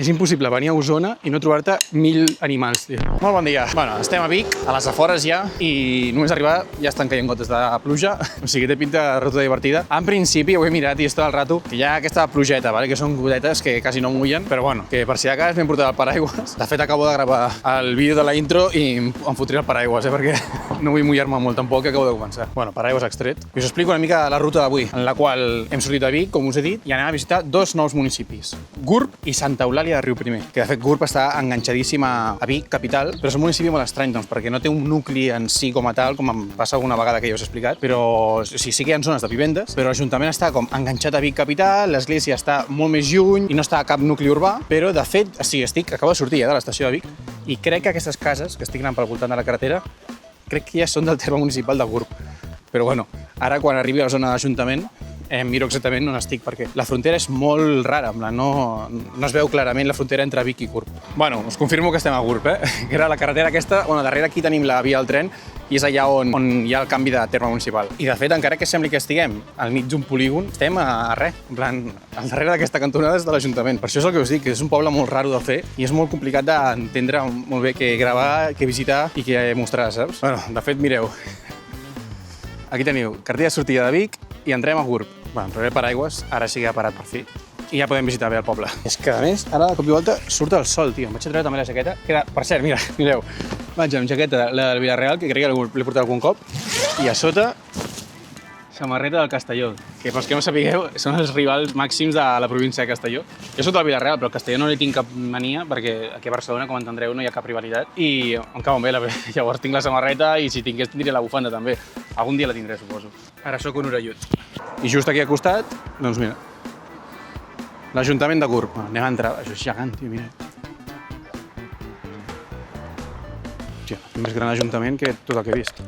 És impossible venir a Osona i no trobar-te 1000 animals, tio. Molt bon dia. Bueno, estem a Vic, a les afores ja, i només arribar ja estan caient gotes de pluja, o sigui, té pinta de ruta divertida. En principi, ho he mirat i és tot el rato, que hi ha aquesta plugeta, vale? Que són gotetes que quasi no mullen, però bueno, que per si de cas m'he portat el paraigües. De fet, acabo de gravar el vídeo de la intro i em fotré el paraigües, perquè no vull mullar-me molt tampoc, que acabo de començar. Bueno, paraigües extret. I us explico una mica la ruta d'avui, en la qual hem sortit a Vic, com us he dit, i anem a visitar dos nous municipis, Gurb i Santa Eulàlia de Riuprimer, que de fet Gurb està enganxadíssim a Vic, capital, però és un municipi molt estrany, doncs, perquè no té un nucli en si com a tal, com em passa alguna vegada que ja us he explicat, però o sigui, sí que hi ha zones de vivendes, però l'Ajuntament està com enganxat a Vic capital, l'església està molt més lluny i no està a cap nucli urbà, però de fet, sí, acabo de sortir ja de l'estació de Vic i crec que aquestes cases que estic anant pel voltant de la carretera crec que ja són del terme municipal de Gurb. Però bueno, ara quan arribi a la zona de l'Ajuntament miro exactament on estic, perquè la frontera és molt rara, no es veu clarament la frontera entre Vic i Gurb. Bueno, us confirmo que estem a Gurb, que era la carretera aquesta, bueno, darrere aquí tenim la via del tren i és allà on hi ha el canvi de terme municipal. I de fet, encara que sembli que estiguem al mig d'un polígon, estem a res, en plan, al darrere d'aquesta cantonada és de l'Ajuntament. Per això és el que us dic, que és un poble molt raro de fer i és molt complicat d'entendre molt bé què gravar, què visitar i què mostrar, saps? Bueno, de fet, mireu, aquí teniu cartella de sortida de Vic i entrem a Gurb. Bueno, em provaré paraigües, ara sí que ha parat per fi. I ja podem visitar bé el poble. És que, a més, ara de cop i volta surt el sol, tio. Em vaig a treure també la jaqueta, que era, per cert, mireu, vaig amb jaqueta, la del Villarreal, que crec que l'he portat algun cop, i a sota, samarreta del Castelló, que pels que no sapigueu, són els rivals màxims de la província de Castelló. Jo soc del Villarreal, però al Castelló no li tinc cap mania, perquè aquí a Barcelona, com entendreu, no hi ha cap rivalitat, i em cauen bé, llavors tinc la samarreta i si tingués tindria la bufanda també. Algun dia la tindré, suposo. Ara sóc un orellut. I just aquí al costat, doncs mira, l'Ajuntament de Gurb. Anem a entrar, això és gegant, tio, mira. Hòstia, és més gran ajuntament que tot el que he vist.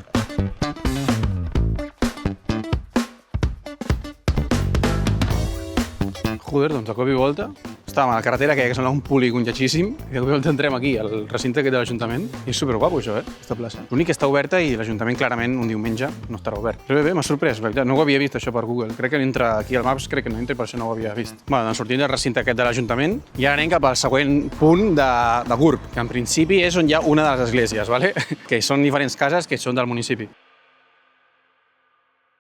Joder, doncs de cop i volta estàvem a la carretera, que sembla un polígon lletgíssim, i de cop i volta entrem aquí, al recinte aquest de l'Ajuntament, i és superguapo això, aquesta plaça. L'únic que està oberta i l'Ajuntament clarament un diumenge no estarà obert. Però bé, m'ha sorprès, veritat, no ho havia vist això per Google. Crec que entra aquí al Maps, crec que no entra, per això no ho havia vist. Bueno, doncs sortim del recinte aquest de l'Ajuntament i ara anem cap al següent punt de Gurb, que en principi és on hi ha una de les esglésies, vale? Que són diferents cases que són del municipi.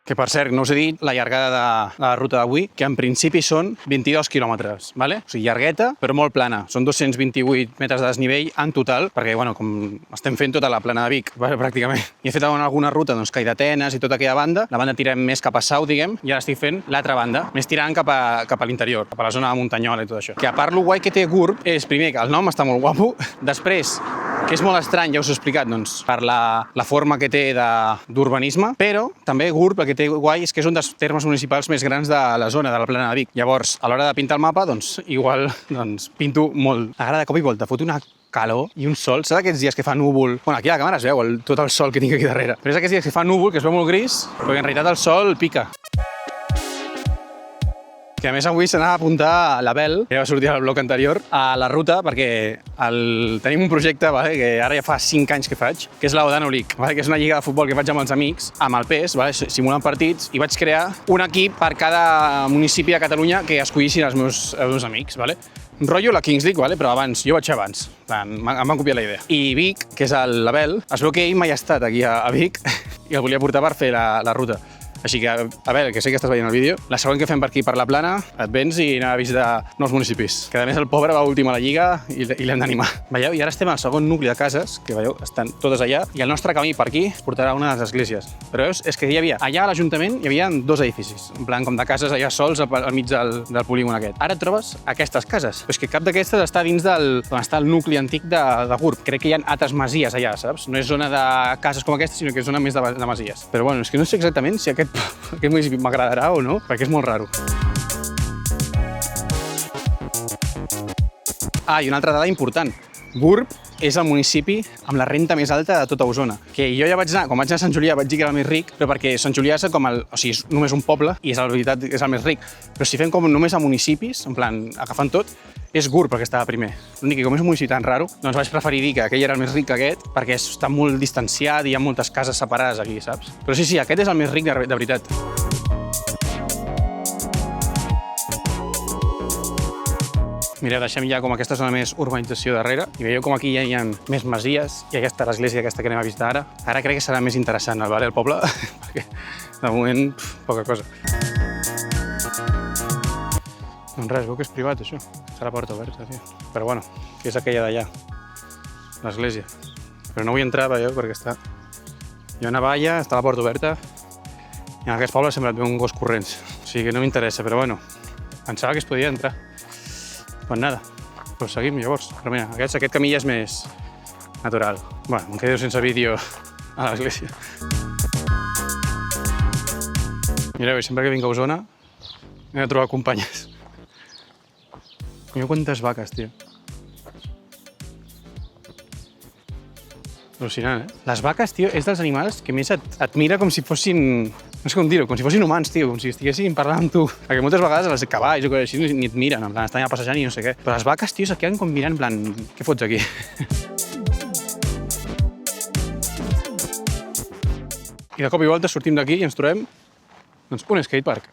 Que, per cert, no us he dit la llargada de la ruta d'avui, que en principi són 22 quilòmetres, vale? O sigui, llargueta, però molt plana. Són 228 metres de desnivell en total, perquè, bueno, com estem fent tota la plana de Vic, pràcticament. I he fet alguna ruta, doncs, Calldetenes i tota aquella banda. La banda tirem més cap a Sau, diguem, i ara estic fent l'altra banda, més tirant cap a l'interior, cap a la zona de Muntanyola i tot això. Que a part, el guai que té Gurb és, primer, que el nom està molt guapo, després, que és molt estrany, ja us he explicat, doncs, per la forma que té d'urbanisme, però també Gurb, el que té guai és que és un dels termes municipals més grans de la zona, de la plana de Vic. Llavors, a l'hora de pintar el mapa, doncs, igual, pinto molt. Ara de cop i volta fot una calor i un sol. Saps aquests dies que fa núvol? Bueno, aquí a la càmera es veu tot el sol que tinc aquí darrere. Però és aquests dies que fa núvol, que es veu molt gris, perquè en realitat el sol pica. Que a més avui s'anava a apuntar a l'Abel, que ja va sortir al bloc anterior, a la ruta, perquè tenim un projecte, vale, que ara ja fa 5 anys que faig, que és la Odano League, vale, que és una lliga de futbol que faig amb els amics, amb el PES, vale, simulant partits, i vaig crear un equip per cada municipi de Catalunya que escollissin els meus amics. Vale? Un rotllo la Kings League, vale? Però abans, jo vaig abans, em van copiar la idea. I Vic, que és l'Abel, es veu que ell mai ha estat aquí a Vic i el volia portar per fer la ruta. Així que, Abel, que sé que estàs veient el vídeo, la següent que fem per aquí, per la plana, et vens i anem a visitar nous municipis. Que a més el pobre va últim a la lliga i l'hem d'animar. Veieu? I ara estem al segon nucli de cases, que veieu, estan totes allà, i el nostre camí per aquí es portarà a una de les esglésies. Però veus, és que hi havia, allà a l'Ajuntament hi havia 2 edificis, en plan com de cases allà sols al mig del polígon aquest. Ara et trobes aquestes cases, però és que cap d'aquestes està dins on està el nucli antic de Gurb. Crec que hi ha altres masies allà, saps? No és zona de cases com aquesta, sinó que és zona més de masies. Però bueno, és que no sé exactament si aquest municipi m'agradarà o no, perquè és molt raro. I una altra dada important. Gurb és el municipi amb la renta més alta de tota Osona. Que jo ja vaig anar, quan vaig anar a Sant Julià vaig dir que era el més ric, però perquè Sant Julià és com o sigui, és només un poble i és la veritat és el més ric. Però si fem com només a municipis, en plan, agafant tot, és Gurb perquè estava primer. L'únic que com és un municipi tan raro, doncs vaig preferir dir que aquell era el més ric que aquest, perquè està molt distanciat i hi ha moltes cases separades aquí, saps? Però sí, aquest és el més ric de veritat. Mireu, deixem ja com aquesta zona més urbanització darrere i veieu com aquí ja hi ha més masies i aquesta l'església aquesta que anem a visitar ara. Ara crec que serà més interessant el poble, perquè de moment poca cosa. Doncs res, veu que és privat això. Està la porta oberta, tio. Però bueno, que és aquella d'allà, l'església. Però no vull entrar, veieu, perquè està... Hi ha una valla, està la porta oberta i en aquest poble sempre et ve un gos corrents. O sigui que no m'interessa, però bueno, pensava que es podia entrar. Pues nada, pues seguim llavors. Però mira, aquest camí ja és més natural. Bueno, em quedo sense vídeo a l'església. Mireu, sempre que vinc a Osona he de trobar companyes. Mireu quantes vaques, tio. Al·lucinant, eh? Les vaques, tio, és dels animals que més et mira com si fossin... No sé com dir-ho, com si fossin humans, tio, com si estiguessin parlant amb tu. Perquè moltes vegades els cavalls o coses així ni et miren, en plan, estan allà passejant i no sé què. Però les vaques, tio, se't queden com mirant, en plan, què fots aquí? I de cop i volta sortim d'aquí i ens trobem doncs, un skatepark.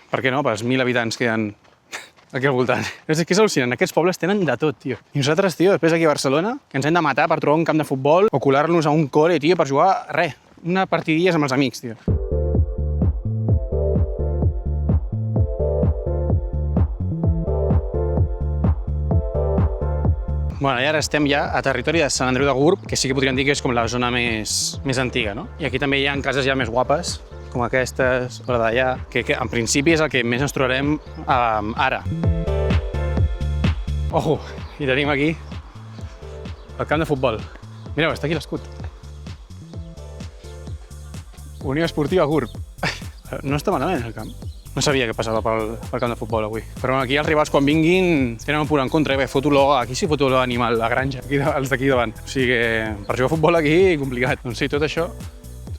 Per què no? Per als 1.000 habitants que hi ha aquí al voltant. És que és al·lucinant, aquests pobles tenen de tot, tio. I nosaltres, tio, després aquí a Barcelona, que ens hem de matar per trobar un camp de futbol o colar-nos a un cole, tio, per jugar, res, una partidilles amb els amics, tio. Bueno, i ara estem ja a territori de Sant Andreu de Gurb, que sí que podríem dir que és com la zona més antiga, no? I aquí també hi ha cases ja més guapes, com aquestes, o la d'allà, que en principi és el que més ens trobarem ara. Ojo, i tenim aquí el camp de futbol. Mireu, està aquí l'escut. Unió Esportiva Gurb. No està malament el camp. No sabia què passava pel camp de futbol avui. Però aquí els rivals quan vinguin tenen un punt en contra. Foto l'o, aquí sí foto l'animal, la granja, els d'aquí davant. O sigui que per jugar a futbol aquí, complicat. Doncs sí, tot això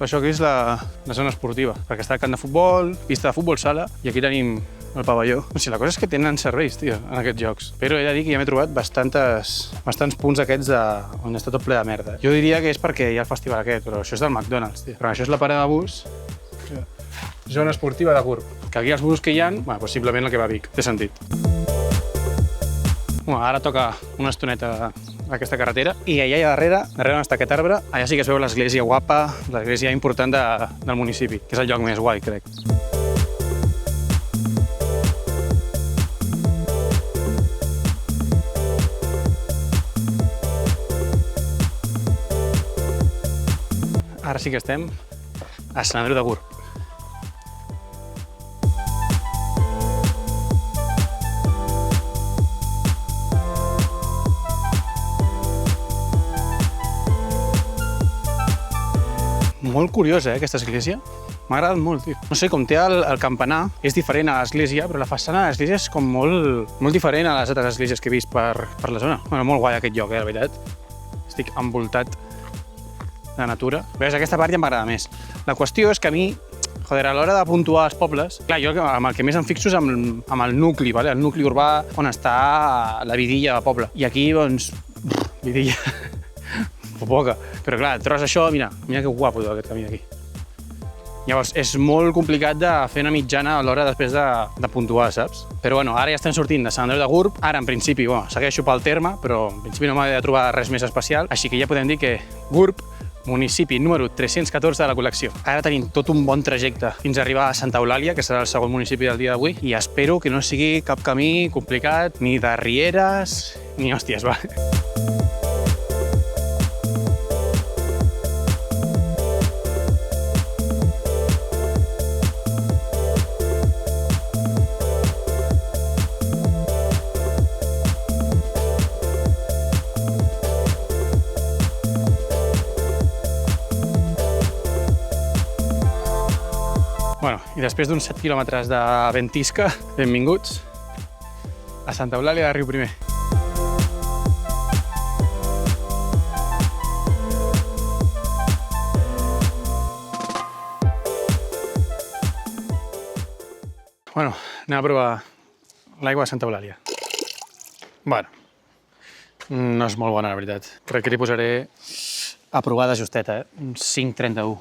aquí és la zona esportiva, perquè està el camp de futbol, pista de futbol sala, i aquí tenim el pavelló. O sigui, la cosa és que tenen serveis, tio, en aquests jocs. Però he de dir que ja m'he trobat bastants punts aquests on està tot ple de merda. Jo diria que és perquè hi ha el festival aquest, però això és del McDonald's, tio. Però això és la parada de bus, zona esportiva de Gurb. Que aquí els busos que hi ha, bueno, possiblement el que va a Vic, té sentit. Bueno, ara toca una estoneta aquesta carretera i allà darrere on està aquest arbre, allà sí que es veu l'església guapa, l'església important del municipi, que és el lloc més guai, crec. Ara sí que estem a Sant Andreu de Gurb. Molt curiosa, aquesta església. M'ha agradat molt, tio. No sé, com té el campanar, és diferent a l'església, però la façana de l'església és com molt diferent a les altres esglésies que he vist per la zona. Bueno, molt guai aquest lloc, la veritat. Estic envoltat de natura. Veus, aquesta part ja m'agrada més. La qüestió és que a mi, joder, a l'hora de puntuar els pobles, clar, jo amb el que més em fixo és amb el nucli, vale? El nucli urbà on està la vidilla del poble. I aquí, doncs, vidilla... poca. Però clar, trobes això, mira que guapo tot aquest camí d'aquí. Llavors, és molt complicat de fer una mitjana a l'hora després de puntuar, saps? Però bueno, ara ja estem sortint de Sant Andreu de Gurb. Ara, en principi, bueno, segueixo pel terme, però en principi no m'ha de trobar res més especial. Així que ja podem dir que Gurb, municipi número 314 de la col·lecció. Ara tenim tot un bon trajecte fins a arribar a Santa Eulàlia, que serà el segon municipi del dia d'avui, i espero que no sigui cap camí complicat, ni de rieres, ni hòsties, va. Bueno, i després d'uns 7 quilòmetres de ventisca, benvinguts a Santa Eulàlia de Riuprimer. Bueno, anem a provar l'aigua de Santa Eulàlia. Bueno, no és molt bona, la veritat. Crec que li posaré a provar de justeta, un 5,31.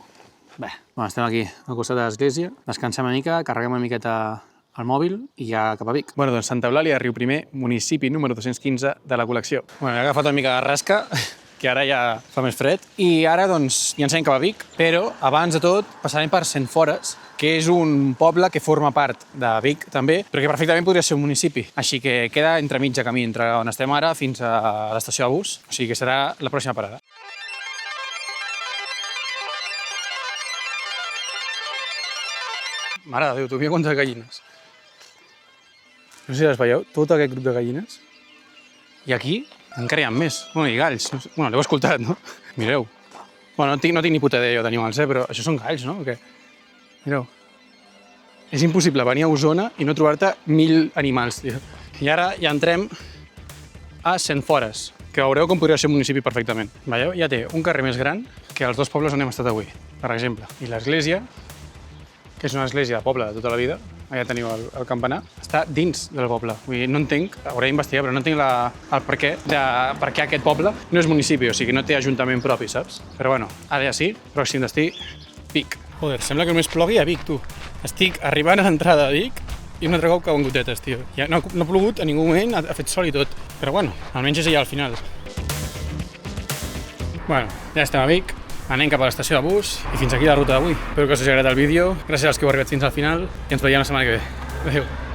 Bé, bueno, estem aquí al costat de l'església, descansem una mica, carreguem una miqueta el mòbil i ja cap a Vic. Bueno, doncs Santa Eulàlia de Riuprimer, municipi número 215 de la col·lecció. Bueno, he agafat una mica de rasca, que ara ja fa més fred. I ara, doncs, llancem cap a Vic, però abans de tot passarem per Centfores, que és un poble que forma part de Vic també, però que perfectament podria ser un municipi. Així que queda entre mitja camí, entre on estem ara fins a l'estació de bus, o sigui que serà la pròxima parada. Mare de Déu, tu mira quantes gallines. No sé si les veieu, tot aquest grup de gallines. I aquí encara hi ha més. Bueno, i galls. Bueno, l'heu escoltat, no? Mireu. Bueno, no tinc ni puta idea jo d'animals, però això són galls, no? O què? Mireu. És impossible venir a Osona i no trobar-te 1.000 animals, tio. I ara ja entrem a Centfores, que veureu com podria ser un municipi perfectament. Veieu? Ja té un carrer més gran que els dos pobles on hem estat avui, per exemple. I l'església, que és una església de poble de tota la vida, allà teniu el campanar, està dins del poble. Vull dir, no entenc, hauré d'investigar, però no entenc el per què aquest poble no és municipi, o sigui, no té ajuntament propi, saps? Però bueno, ara ja sí, pròxim destí, Vic. Joder, sembla que només plogui a Vic, tu. Estic arribant a l'entrada de Vic i un altre cop cauen gotetes, tio. Ja no ha plogut en ningú moment, ha fet sol i tot. Però bueno, almenys és allà al final. Bueno, ja estem a Vic. Anem cap a l'estació de bus i fins aquí la ruta d'avui. Espero que us hagi agradat el vídeo. Gràcies als que heu arribat fins al final i ens veiem la setmana que ve. Adéu.